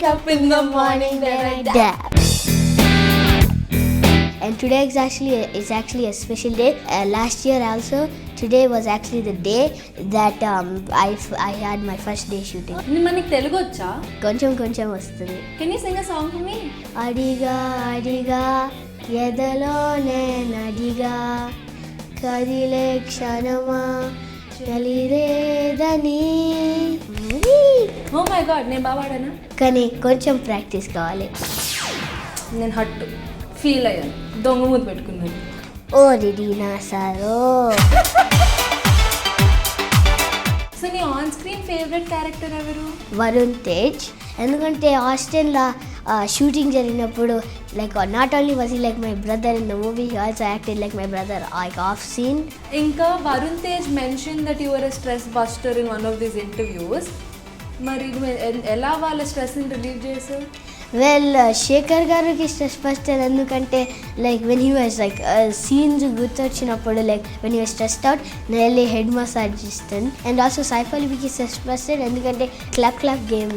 wake up in the morning, then I dab. And today is actually a special day. Last year also, today was actually the day that I had my first day shooting. మనకి తెలుగు వచ్చా? కొంచెం వస్తుంది. Can you sing a song for me? అడిగా అడిగా ఎదలోనే నడిగా కదిలే క్షణమా చలిరేదని. Oh my god, నేను బాగా పాడానా? కానీ కొంచెం ప్రాక్టీస్ కావాలి. నేను హట్ ఫీల్ అయ్యాను, దొంగ మూత పెట్టుకున్నాను. ఓ రిడీనా సారో. సో నీ ఆన్ స్క్రీన్ ఫేవరెట్ క్యారెక్టర్ ఎవరు? వరుణ్ తేజ్. ఎందుకంటే హాస్టల్లో షూటింగ్ జరిగినప్పుడు like not only was he like my brother in the movie, he also acted like my brother like off scene. ఇంకా Varun Tej mention that your a stress buster in one of these interviews. మరి ఎలా వాళ్ళ స్ట్రెస్ని relieve చేశారు? Well Shekhar గారికి stress buster ఎందుకంటే like when he was like scenes గుర్తొచ్చినప్పుడు like when he was stressed out నేను హెడ్ మసాజ్ ఇస్తాను. అండ్ ఆల్సో సైఫాలికి స్ట్రెస్ బస్టర్ ఎందుకంటే క్లాప్ గేమ్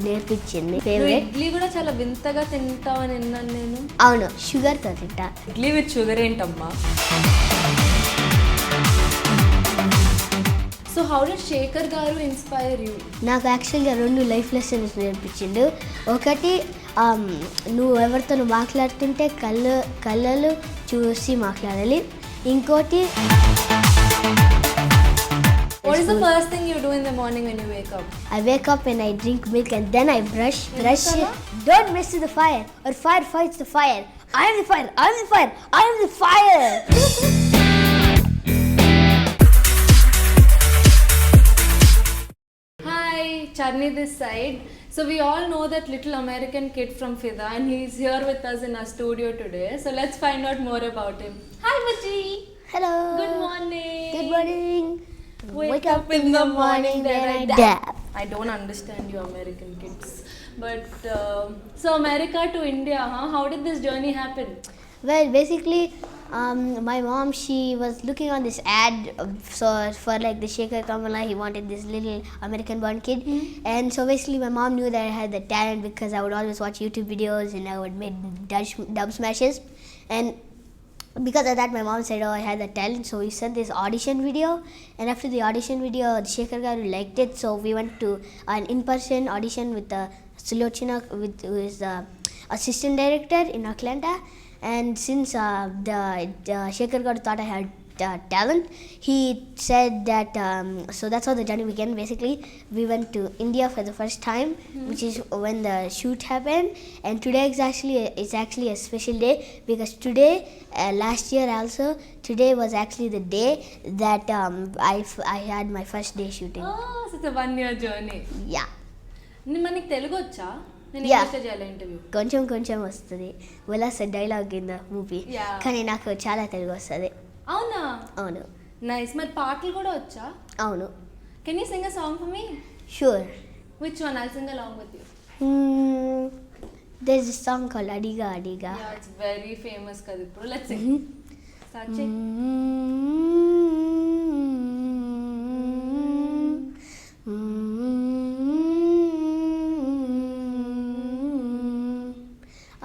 నేర్పించింది. ఫేవరెట్. ఇడ్లీ కూడా చాలా వింతగా తింటావని విన్నాను నేను. అవును, షుగర్తో తింటా. ఇడ్లీ విత్ షుగర్ ఏంటమ్మా? So how did Shekhar garu inspire you? నాకు యాక్చువల్గా 2 లైఫ్ లెసన్స్ నేర్పించిండు. ఒకటి నువ్వు ఎవరితో మాట్లాడుతుంటే కళ్ళలు చూసి మాట్లాడాలి. ఇంకోటి What is the first thing you do in the morning when you wake up? I wake up and I drink milk and then I brush it. Don't mess with the fire or fire fights the fire. I am the fire. I am the fire. I am the fire. Hi, Charni this side. So we all know that little American kid from Fida and he's here with us in our studio today. So let's find out more about him. Hi Baji. Hello. Good morning. Good morning. Wake up in the morning, then I dab. I don't understand you American kids. But so America to India, huh? How did this journey happen? Well, basically, my mom, she was looking on this ad for like the Shekhar Kamala. He wanted this little American-born kid, and so basically, my mom knew that I had the talent because I would always watch YouTube videos and I would make dub smashes. And because of that, my mom said, "Oh, I had the talent." So we sent this audition video, and after the audition video, Shekhar Garu liked it. So we went to an in-person audition with Sulochana, who is the assistant director in Atlanta. And since the Shekhar Garu thought I had talent, he said that so that's how the journey began. Basically, we went to India for the first time, which is when the shoot happened. And today is actually a special day because today, last year also, today was actually the day that I had my first day shooting. Oh, so it's a 1-year journey. Yeah. మనకి తెలుగు వచ్చా? నేను Yeah. ఇంగ్లీష్లో చేయాలి interview. కొంచెం వస్తుంది. వెలాస dialogue in the movie. కానీ నాకు చాలా తెలుగు వస్తుంది. అవునా? అవును. నైస్. మరి పాటలు కూడా వచ్చా? అవును. Can you sing a song for me? Sure. Which one? I'll sing along with you. There's a song called Adiga Adiga. Yeah, it's very famous కదా ఇప్పుడు. Let's sing. Start చేయి.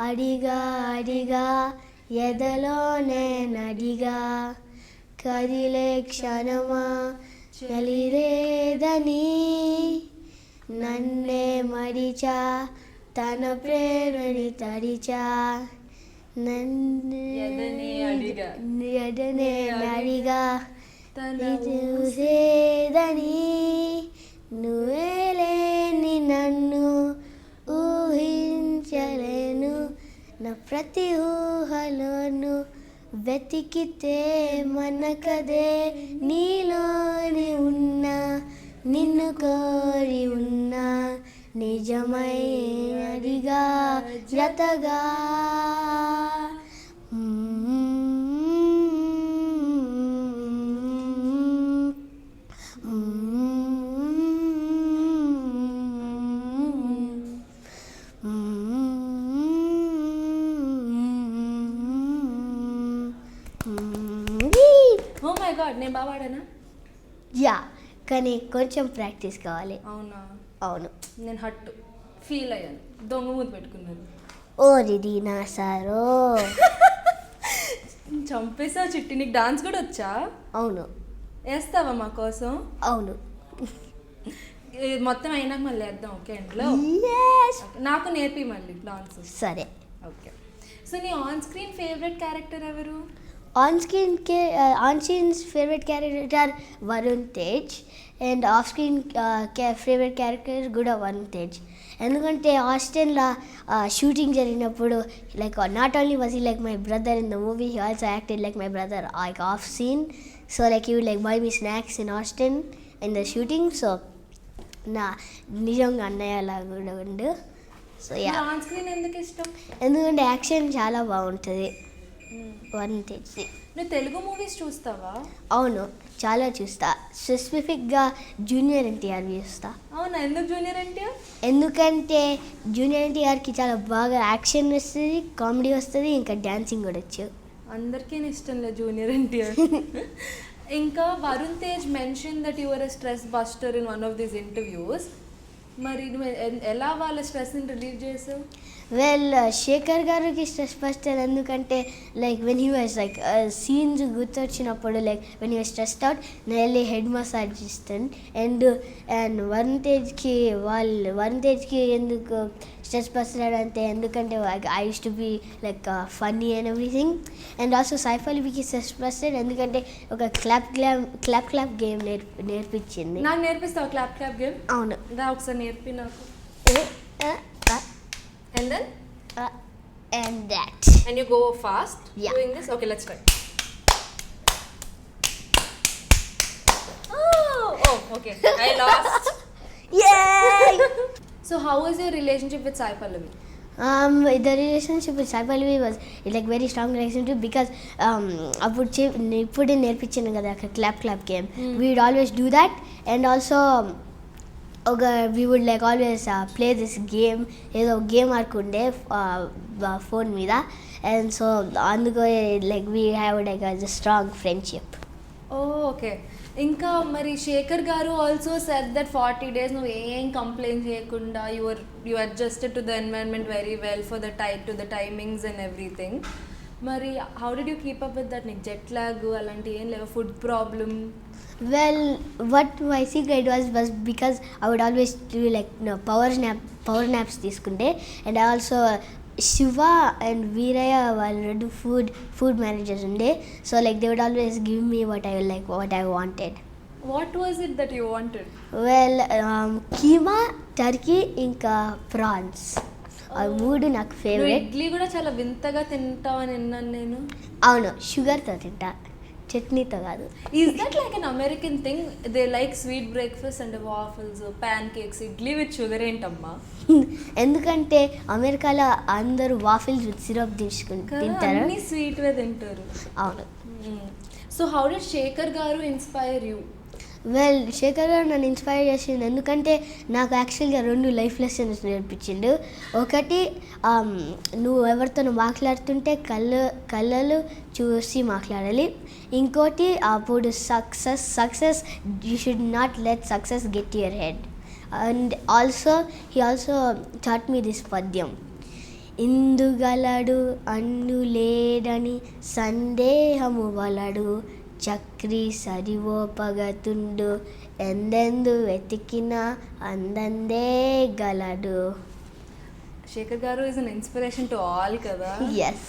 అడిగా అడిగా ఎదలోనే నడిగా కదిలే క్షణమా చలిరేదని నన్నే మరిచా తన ప్రేమని తడిచా ఎదనే అడిగా చూసేదని నువ్వే లేని నన్ను ఊహించలేను నా ప్రతి ఊహలోను వెతికితే మనకదే నీలోని ఉన్నా నిన్ను కోరి ఉన్నా నిజమై అడిగా జతగా ఓ మై గాడ్, నేను బాగా పాడానా? యా, కానీ కొంచెం ప్రాక్టీస్ కావాలి. అవునా? అవును. నేను హట్ ఫీల్ అయ్యాను. దొంగ మూతి పెట్టుకున్నారు. ఓరి దీనాసారో. చంపేసా చిట్టి. నీకు డాన్స్ కూడా వచ్చా? అవును. వేస్తావా మా కోసం? అవును. మొత్తం అయినాక మళ్ళీ వేద్దాం. ఓకే ఇంట్లో నాకు నేర్పి మళ్ళీ డాన్స్. సరే. ఓకే. సో నీ ఆన్ స్క్రీన్ ఫేవరెట్ క్యారెక్టర్ ఎవరు? On screen's favorite character Varun Tej and off screen favorite character కూడా వరుణ్ తేజ్. ఎందుకంటే హాస్టల్లో షూటింగ్ జరిగినప్పుడు like not only was he like my brother in the movie, he also acted like my brother like off scene. So like he would like buy me snacks in hostel in the shooting. So నా నిజంగా అన్నయ్య లాగా కూడా ఉండు. So yeah. On screen ఎందుకు ఇష్టం? ఎందుకంటే action చాలా బాగుంటుంది వరుణ్ తేజ్ది. నువ్వు తెలుగు మూవీస్ చూస్తావా? అవును, చాలా చూస్తా. స్పెసిఫిక్గా జూనియర్ ఎన్టీఆర్ చూస్తా. అవునా, ఎందుకు జూనియర్ ఎన్టీఆర్? ఎందుకంటే జూనియర్ ఎన్టీఆర్కి చాలా బాగా యాక్షన్ వస్తుంది, కామెడీ వస్తుంది, ఇంకా డ్యాన్సింగ్ కూడా వచ్చు. అందరికీ ఇష్టం లేదు జూనియర్ ఎన్టీఆర్. ఇంకా Varun Tej mention that you are a stress buster in one of these interviews. మరి నువ్వు ఎలా వాళ్ళ స్ట్రెస్ని రిలీవ్ చేసావు? వెల్, శేఖర్ గారికి స్ట్రెస్ బస్టర్ ఎందుకంటే like when he was like scenes గుర్తొచ్చినప్పుడు like when he was stressed out నేను వెళ్ళి హెడ్ మసాజ్ ఇస్తాను. అండ్ వరుణ్ తేజ్కి ఎందుకు స్ట్రెస్ బస్టర్ అంటే ఎందుకంటే I use to be like funny and everything. And also Saif అలీకి స్ట్రెస్ బస్టర్ ఎందుకంటే ఒక క్లాప్ గేమ్ నేర్పించింది. నాకు నేర్పిస్తావు క్లాప్ గేమ్? అవును, ఒకసారి నేర్పి నాకు. And then? And that. And you go fast doing this? Okay, let's try. Oh, okay. I lost. Yay! So how was your relationship with Sai Pallavi? The relationship with Sai Pallavi was like very strong relationship because ఇప్పుడు నేర్పించాను కదా clap game. We would always do that and also we would like always play this game. ఏదో game ఆడుకుండే phone మీద. And so అందుకు like we have like a strong friendship. Okay. ఇంకా మరి శేఖర్ గారు also said that 40 days నువ్వు ఏం complaint చేయకుండా you adjusted to the environment very well for the timings and everything. మరి how did you keep up with that? నీకు jet lag అలాంటి ఏం లేవా? Food problem? Well, what my secret was because I would always do like power naps తీసుకుంటే. And I also Shiva and Veeraya వాళ్ళు food managers ఉండే. So like they would always give me what I wanted. What was it that you wanted? Well, keema, Turkey ఇంకా prawns. ఆ మూడు నాకు favourite. Idli కూడా చాలా వింతగా తింటావని విన్నాను నేను. అవును, షుగర్తో తింటా, చట్నీతో కాదు. Is that like an American thing? They like sweet breakfast and waffles, pancakes, idli with sugar ఏంటమ్మా? ఎందుకంటే అమెరికాలో అందరూ వాఫిల్స్ విత్ సిరప్ తింటారు, అన్ని స్వీట్వే తింటారు. అవును. So how did Shekhar garu inspire you? Well, Shekhar గారు నన్ను ఇన్స్పైర్ చేసిండు ఎందుకంటే నాకు యాక్చువల్గా 2 లైఫ్ లెసన్స్ నేర్పించిండు. ఒకటి, నువ్వు ఎవరితో మాట్లాడుతుంటే కళ్ళలు చూసి మాట్లాడాలి. ఇంకోటి, అప్పుడు success you should not let success get your head. And he also taught me this పద్యం. ఇందుగలడు అన్ను లేడని సందేహము వలడు, చక్రి సరివోపగతుండు ఎందెందు వెతికినా అందందే గలడు. Shekhar garu is an inspiration to all కదా. Yes.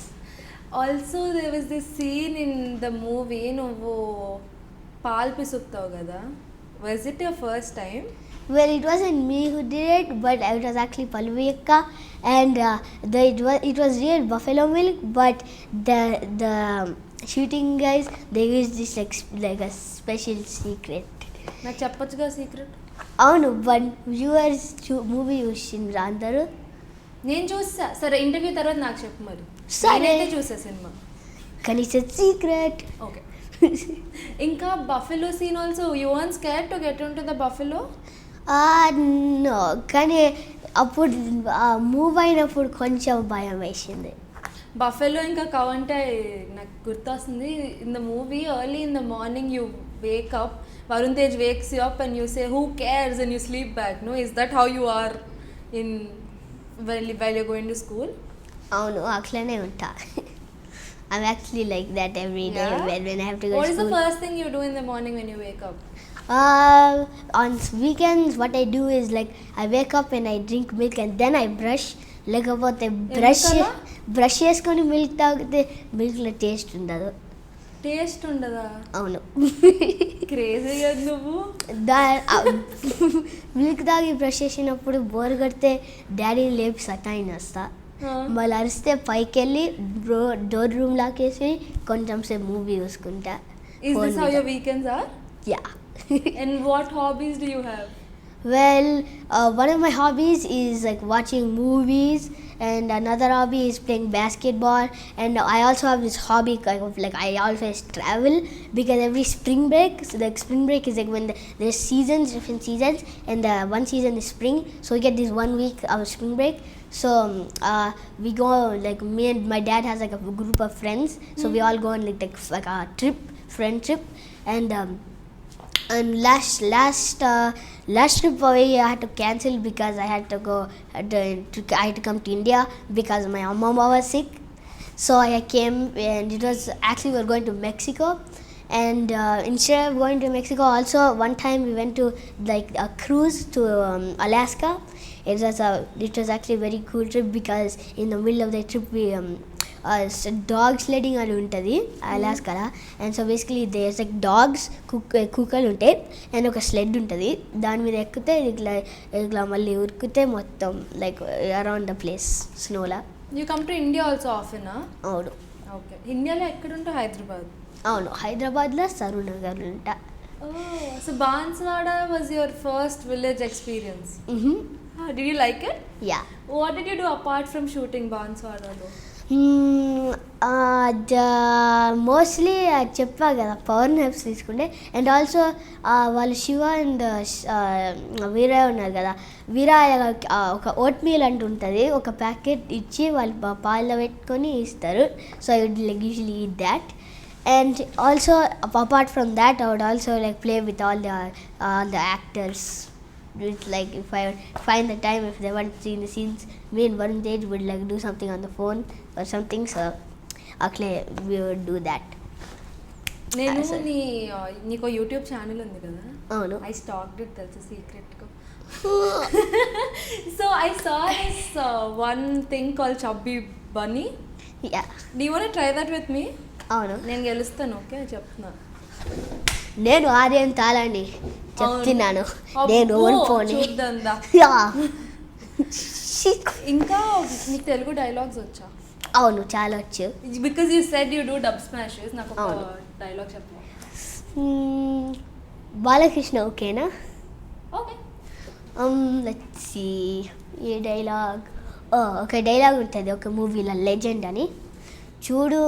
Also there was this scene in the movie, నువ్వు పాలు పిసుకుతావు కదా. Was it your first time? Well, it wasn't me who did it, but it was actually Pallavi akka, and it was real buffalo milk, but the shooting guys, they used this like a special secret. నాకు చెప్పొచ్చుగా secret. అవును, but viewers movie చూసిండ్రు అందరూ. నేను చూసా. సరే, interview తర్వాత నాకు చెప్పు మరి. సరే, చూసా సినిమా కానీ ఇట్స్ సీక్రెట్. ఓకే. ఇంకా buffalo scene also, you weren't scared to get into the buffalo? No, కానీ అప్పుడు మూవ్ అయినప్పుడు కొంచెం భయం వేసింది. బఫెలో ఇంకా కవ్ అంటే నాకు గుర్తొస్తుంది. In the movie early in the morning you wake up, Varun Tej wakes you up and you say who cares and you sleep back. No, is that how you are in while you're going to school? అవును అట్లనే ఉంటా. I'm actually like that every day Yeah? when I have to go What to is the school. first thing you do in the morning when you wake up? On weekends, what I do is like I wake up and I drink milk and then I brush. లేకపోతే ఎందుకలా? Brush చేసుకొని milk తాగితే మిల్క్లో taste ఉండదు. Taste ఉండదా? అవును. Crazy కదా నువ్వు. Milk తాగి బ్రష్ చేసినప్పుడు బోర్ కొడితే డాడీని లేపి సటాయిని వస్తా. మళ్ళీ అరిస్తే పైకి వెళ్ళి డోర్ రూమ్ లాకేసి కొంచెం సేపు మూవీ చూసుకుంటా. Is this how your weekends are? Yeah. And what hobbies do you have? Well, one of my hobbies is like watching movies, and another hobby is playing basketball. And I also have this hobby kind of like I always travel because every spring break, so like spring break is like when there's seasons, different seasons, and the one season is spring, so we get this 1 week of spring break. So we go like me and my dad has like a group of friends, so we all go on like a trip, friend trip, and last trip away I had to cancel because I had to come to India because my mama was sick. So I came, and it was actually we were going to Mexico, and instead of going to Mexico, also one time we went to like a cruise to Alaska. It was actually a very cool trip because in the middle of the trip we dog sledding అని ఉంటుంది అలాస్కాలో. And so basically there's like dogs కుక్కలు ఉంటాయి and ఒక sled ఉంటుంది. దాని మీద ఎక్కితే ఇట్లా మళ్ళీ ఉరికితే మొత్తం లైక్ అరౌండ్ ద ప్లేస్ స్నోలా. You come to India also ఆఫెనా? అవును. ఓకే. ఇండియాలో ఎక్కడుంటావు? హైదరాబాద్? అవును, హైదరాబాద్లో సరూనగర్ ఉంటా. So Banswada was your first village experience. Did you like it? Yeah. What did you do apart from shooting బాన్స్వాడలో? మోస్ట్లీ చెప్పా కదా పవర్ నాప్స్ తీసుకుంటే. అండ్ ఆల్సో వాళ్ళు శివ అండ్ వీరా ఉన్నారు కదా, వీరా ఒక ఓట్ మీల్ అంటూ ఉంటుంది, ఒక ప్యాకెట్ ఇచ్చి వాళ్ళు పాలలో పెట్టుకొని ఇస్తారు. So I would like usually eat that. And also apart from that I would also like play with all the actors. It's like if I find the time, if they want to see the scenes, me and Varun Tej would like do something on the phone or something, so actually we would do that. నేను నీకు YouTube channel ఉంది కదా? అవును. I stacked it తెలుసు సీక్రెట్గా. So I saw this one thing call chubby bunny. Yeah. Do you want to try that with me? అవును. నేను గెలుస్తాను. ఓకే చెప్తున్నా. నేను ఆర్యన్ తాళని చెప్తున్నాను, నేను ఓడిపోని. ఇంకా నీకు తెలుగు డైలాగ్స్ వచ్చా? అవును, చాలా వచ్చు. Because you said you do dub smashes. నాకు ఒక డైలాగ్ చెప్పు. బాలకృష్ణ ఓకేనా? Okay. Let's see a dialogue. ఒక డైలాగ్ ఉంటుంది ఒక మూవీలో, లెజెండ్ అని. చూడు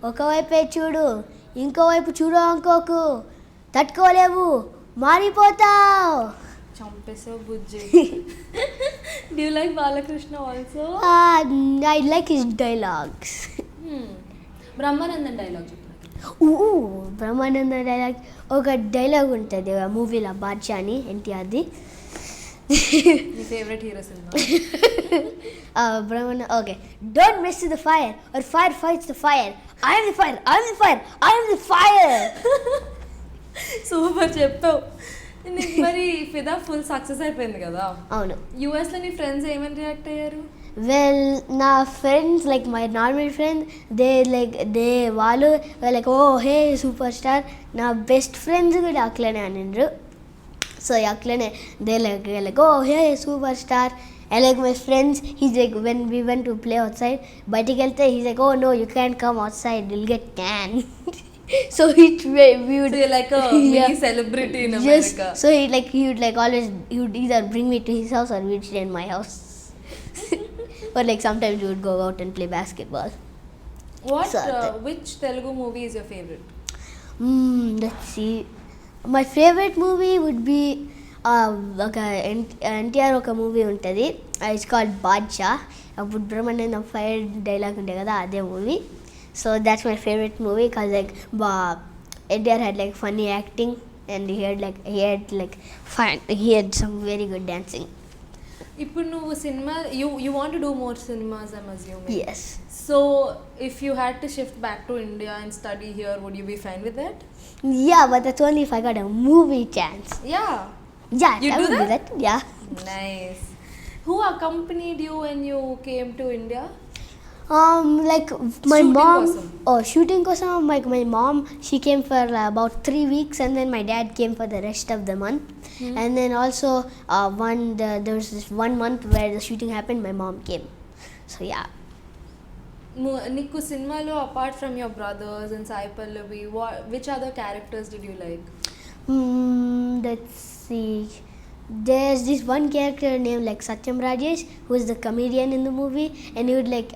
ఒకవైపే చూడు, ఇంకోవైపు చూడు అనుకోకు, తట్టుకోలేవు, మారిపోతావు. చంపేసావు బుజ్జి. Do you like Balakrishna also? I like his dialogues. Brahmanandam dialogue చెప్పు. బ్రహ్మానందన్ డైలాగ్ ఒక డైలాగ్ ఉంటుంది ఆ మూవీలో, బాద్షా అని, ఎన్టీఆర్ది. నీ favourite hero cinema? Brahmana. Okay. Don't mess with the fire, or fire fights the fire. I am the fire. I am the fire. I am the fire. Super చెప్పావు. నీకు మరి ఫిదా ఫుల్ సక్సెస్ అయిపోయింది కదా? అవును. యూఎస్లో నీ ఫ్రెండ్స్ ఏమని రియాక్ట్ అయ్యారు? Well, నా friends like my normal friends వాళ్ళు like oh hey super star. నా బెస్ట్ ఫ్రెండ్స్ కూడా అట్లనే అనిండ్రు. సో అట్లనే they like oh hey super star. And like my friends, he's like when we went to play outside, బయటికి వెళ్తే he's like, oh no, you can't come outside, you'll get tan. So we would. So you're like a mini celebrity in America. Yes. So he would always either bring me to his house or we'd stay in my house. But like sometimes we would go out and play basketball. What? Which Telugu movie is your favorite? Let's see. My favorite movie would be ఒక ఎన్టీఆర్ ఒక movie ఉంటుంది, it's called Badshah. అప్పుడు Brahmanandam fire dialogue ఉంటాయి కదా, అదే movie. So that's my favourite movie because like NTR had like funny acting and he had some very good dancing. ఇప్పుడు నువ్వు cinema you want to do more cinemas, I'm assuming. Yes. So if you had to shift back to India and study here, would you be fine with that? Yeah, but that's only if I got a movie chance. Yeah. Yeah, You I do would do that? that. Yeah. Nice. Who accompanied you when you came to India? Like my Shooting mom. kosam. Oh, shooting kosam. Like my mom, she came for about 3 weeks, and then my dad came for the rest of the month. And then also there was this 1 month where the shooting happened. My mom came. So yeah. నీకు సినిమాలో apart from your brothers and Sai Pallavi, which other characters did you like? Let's see. There's this one character named like Satyam Rajesh, who is the comedian in the movie, and he would like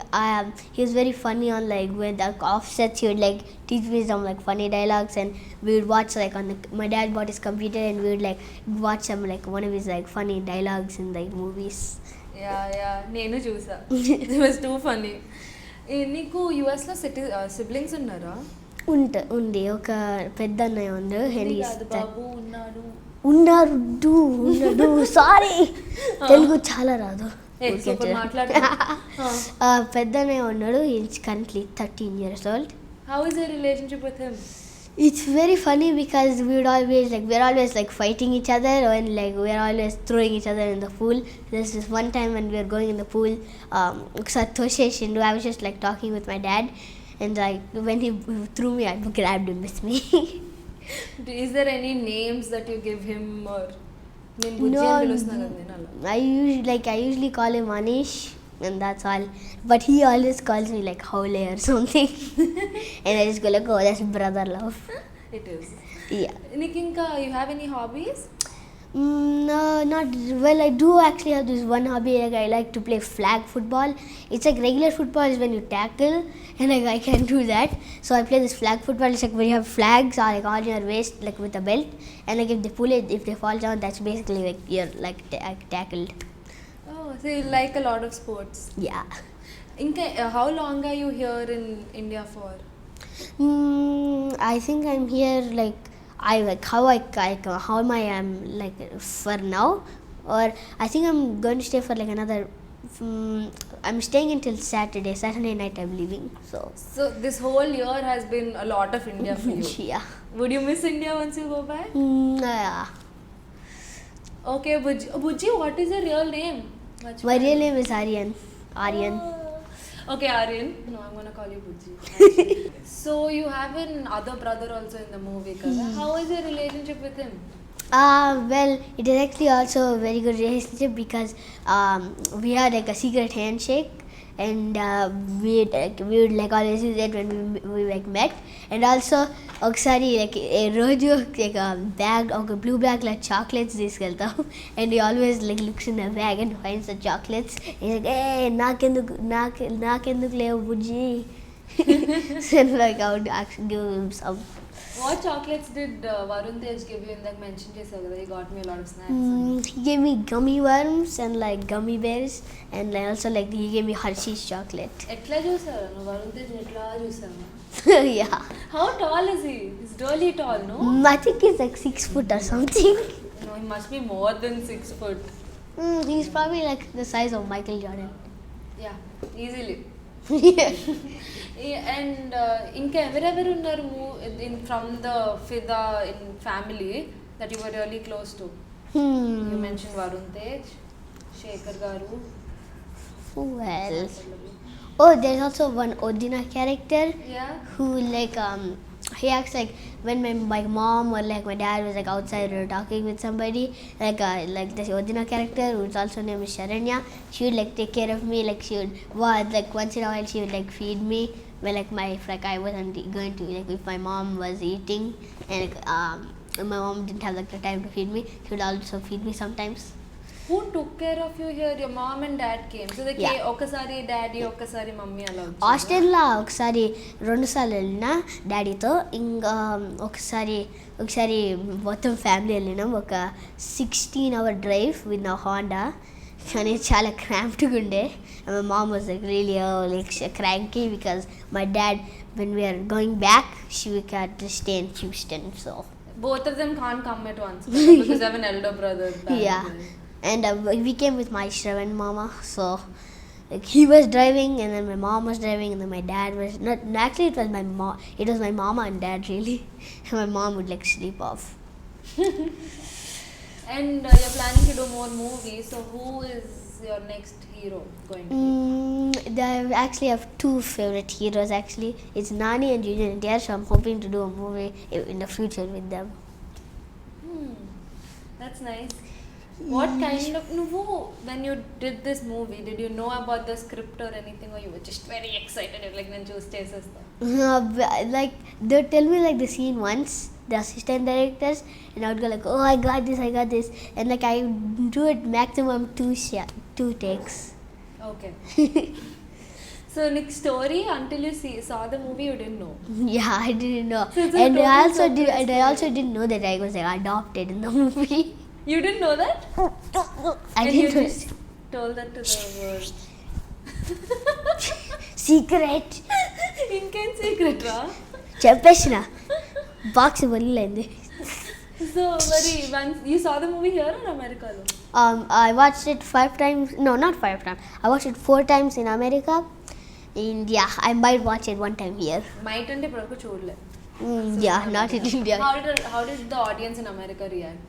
he was very funny on like when the offsets. He would like teach me some like funny dialogues, and we would watch like on the, my dad bought his computer, and we would like watch some like one of his like funny dialogues in like movies. Yeah, నేను చూసా. It was too funny. నీకు యుఎస్లో siblings ఉన్నారా? ఉంది ఒక పెద్ద అన్నయ్య ఉంది. బాబు ఉన్నాడు. ఉన్నాడు సారీ తెలుగు చాలా రాదు. పెద్ద అన్నయ్య ఉన్నాడు. Is currently 13 years old. How is your relationship with him? It's very funny because we're always like fighting each other, and like we're always throwing each other in the pool. There's this one time when we were going in the pool, I was just like talking with my dad, and like when he threw me, I grabbed him with me. Is there any names that you give him, or No, I usually call him Anish, and that's all. But he always calls me like Howley or something. And I just go like, oh, that's brother love. It is. Yeah. Nikinka, you have any hobbies? No, not well. I do actually have this one hobby. Like I like to play flag football. It's like regular football is when you tackle, and like I can do that. So I play this flag football. It's like when you have flags or like on your waist, like with a belt, and like if they pull it, if they fall down, that's basically like you're like tackled. Oh, so you like a lot of sports. Yeah. Inka, how long are you here in India for? I think I'm here like how am I am like for now, or I think I'm going to stay for like another. I'm staying until Saturday night I'm leaving. So this whole year has been a lot of India for you. Yeah. Would you miss India once you go back? Yeah. Okay, Bujji, what is your real name? My real name is Aryan. Okay, Aryan. No, I'm gonna call you Bujji. So you have an other brother also in the movie, Kaza. How is your relationship with him? Well, it is actually also a very good relationship because we had like a secret handshake, and we would like always do that when we like met. And also ఒకసారి like రోజు like a bag ఒక blue bag like chocolates తీసుకెళ్తాం, and he always like looks in the bag and finds the chocolates. He's like, hey, నాకెందుకు లేవు బుజ్జి. So like I would actually give him some. What chocolates did Varun Tej give you? Like mentioned chesavu kada, he got me a lot of snacks. He gave me gummy worms and like gummy bears, and like also like he gave me Hershey's chocolate. ఎట్లా చూసారు నువ్వు వరుణ్ తేజ్ ఎట్లా చూసావు? Yeah. How tall is he? He's really tall, no? I think he's like 6 foot or something. No, he must be more than 6 foot. He's probably like the size of Michael Jordan. Yeah, easily. Yeah. And ఇంకా ఎవరెవరు ఉన్నారు from the Fida in family that you were really close to? You mentioned Varun Tej, Shekhar garu. Well, oh, there's also one Odina character. Yeah. Who like he acts like when my mom or like my dad was like outside or talking with somebody, like this Odina character who's also named Sharanya, she would like take care of me. Like she would like once in a while she would like feed me when like I wasn't going to, like if my mom was eating and like, my mom didn't have like the time to feed me, she would also feed me sometimes. Who took care of you here? Your mom and dad came. So they came ఒకసారి daddy ఒకసారి mummy అలా వచ్చారు. హాస్టల్లో ఒకసారి 2 సార్లు వెళ్ళినా డాడీతో, ఇంకా ఒకసారి మొత్తం ఫ్యామిలీ వెళ్ళినాం. ఒక 16-hour drive with నా హోండా, కానీ చాలా క్రాంప్డ్గా ఉండే. My mom was like really like cranky because my dad, when we are going back, she had to stay in Houston. So both of them can't come at once because I have an elder brother. Yeah. and we came with my Shravan Mama. So like he was driving, and then my mom was driving, and then my dad was not. Actually, it was my mom. It was my mama and dad really. And my mom would like sleep off. And you're planning to do more movies. So who is your next hero going to be? I actually have two favorite heroes. Actually, it's Nani and Junior NTR. So I'm hoping to do a movie in the future with them. That's nice. What kind of when you did this movie, did you know about the script or anything, or you were just very excited? You're like, "Then choose Like they tell me like the scene once, the assistant directors, and I would go like, oh, I got this, and like I do it maximum two takes. Okay. So next story, until you saw the movie, you didn't know. Yeah, I didn't know, So it's a and total I also didn't know that I was like adopted in the movie. You didn't know that? I And didn't you know. just told that to the world. Secret. Incan secret, ra? చెప్పేసిన box వెళ్ళింది. So, once you saw the movie here or America? I watched it 5 times. No, not 5 times. I watched it 4 times in America. And yeah, I might watch it 1 time here. Might ante ippudu chudle. Yeah, not in India. How did the audience in America react?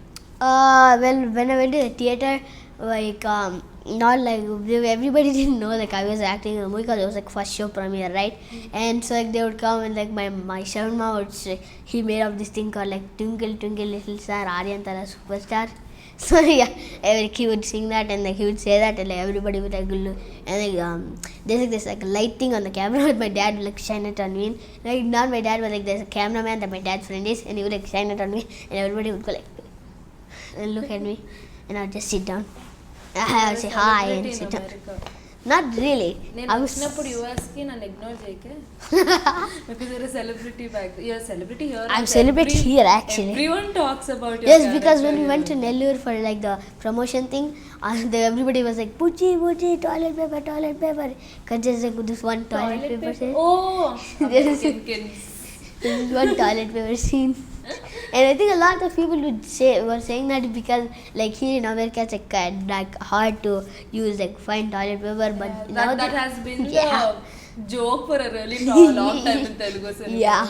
Well, when I went to the theater, like not like everybody didn't know like I was acting in the movie because it was like first show premiere, right? And so like they would come and like my Sharma would say he made up this thing called like Twinkle Twinkle Little Star, Aryantara Superstar. So yeah, he would sing that and like he would say that and like everybody would like look. And like there's like this like light thing on the camera and my dad would like shine it on me. Like not my dad, but like there's a cameraman that my dad's friend is, and he would like shine it on me, and everybody would go like and look at me, and I'd just sit down. I would say hi and sit down. Not really. నేను వచ్చినప్పుడు US కి నన్ను ignore చేయకే because you're a celebrity back there. You're a celebrity here. I'm celebrity here actually. Everyone talks about your Yes, because character when we here. went to Nellore for like the promotion thing, everybody was like, Puchi, toilet paper. Because there's like this one toilet paper scene. Oh, There is American. this is one toilet paper scene. And I think a lot of people were saying that because like here in America it's like hard to use like fine toilet paper, but now that has been yeah. the joke for a really long time in Telugu cinema. Yeah,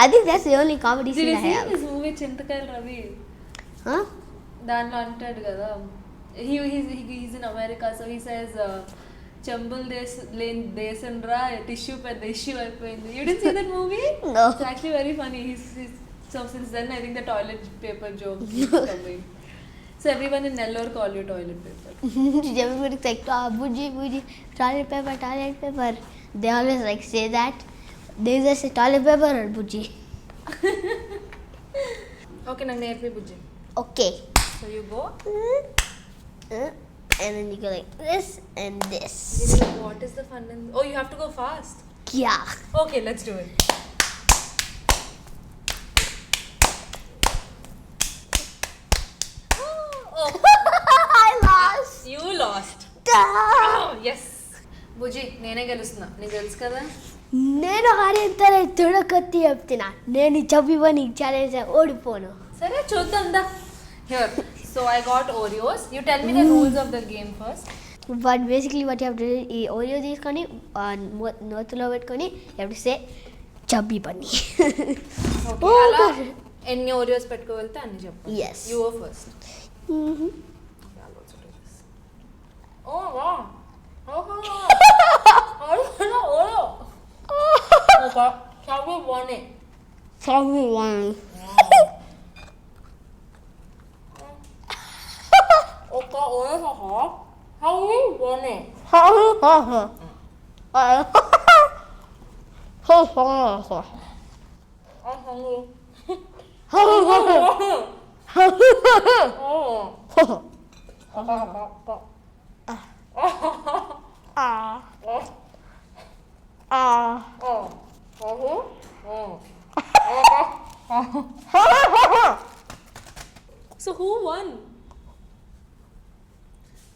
I think that's the only comedy Did scene you I see have. this movie Chintakayal Ravi? Huh? దాంట్లో అంటాడు కదా he's in America, so he says చెంబుల్ లేని దేశం రా tissue పెద్ద issue అయిపోయింది. You didn't see that movie? No. It's actually very funny. So since then I think the toilet paper joke is coming. So everyone in Nellore call you toilet paper. Everybody's like, Buji, toilet paper. They always like say that. They either say toilet paper or Buji. Okay, నాకు నేర్పి బుజ్జి. Okay. So you go. And then you go like this and this. What is the fun in? Oh, you have to go fast. Yeah. Okay, let's do it. Oh, I lost. you lost. Oh, yes. బుజ్జి నేనే గెలుస్తున్నా, నీకు తెలుసు కదా. నేను ఆడేంతరే తొడకొత్తి చెప్తున్నా, నేను చెప్పివని challenge ఓడిపోను. సరే చూద్దాం దా. Here, so I got Oreos. You tell me the rules of the game first. But basically what you have to do ఈ ఓరియో తీసుకొని నోతులో పెట్టుకొని you have to say chubby పని. Okay, అలా ఎన్ని Oreos పెట్టుకోగలితే అన్ని చెప్పు. Yes. You go first. Mhm. Okay, I'll also do this. Oh, wow. Oh, Oreo. Okay, chubby bunny. Chubby one. Okay, Oreo hot. Chubby bunny. I'm hungry. So who won?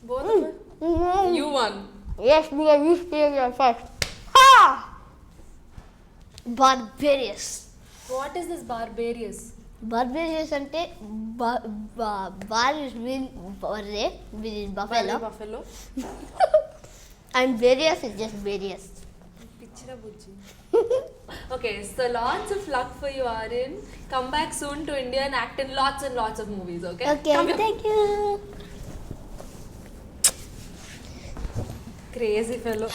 Both of us? You won. Yes, because you stayed there first. Barbarious. What is this Barbarious? Barbados ante bar is mean barre, which is buffalo, buffalo. and various is just various. Pichira bujji. Okay, so lots of luck for you, Aryan. Come back soon to India and act in lots and lots of movies, okay? Okay, Come here. thank you. Crazy fellow.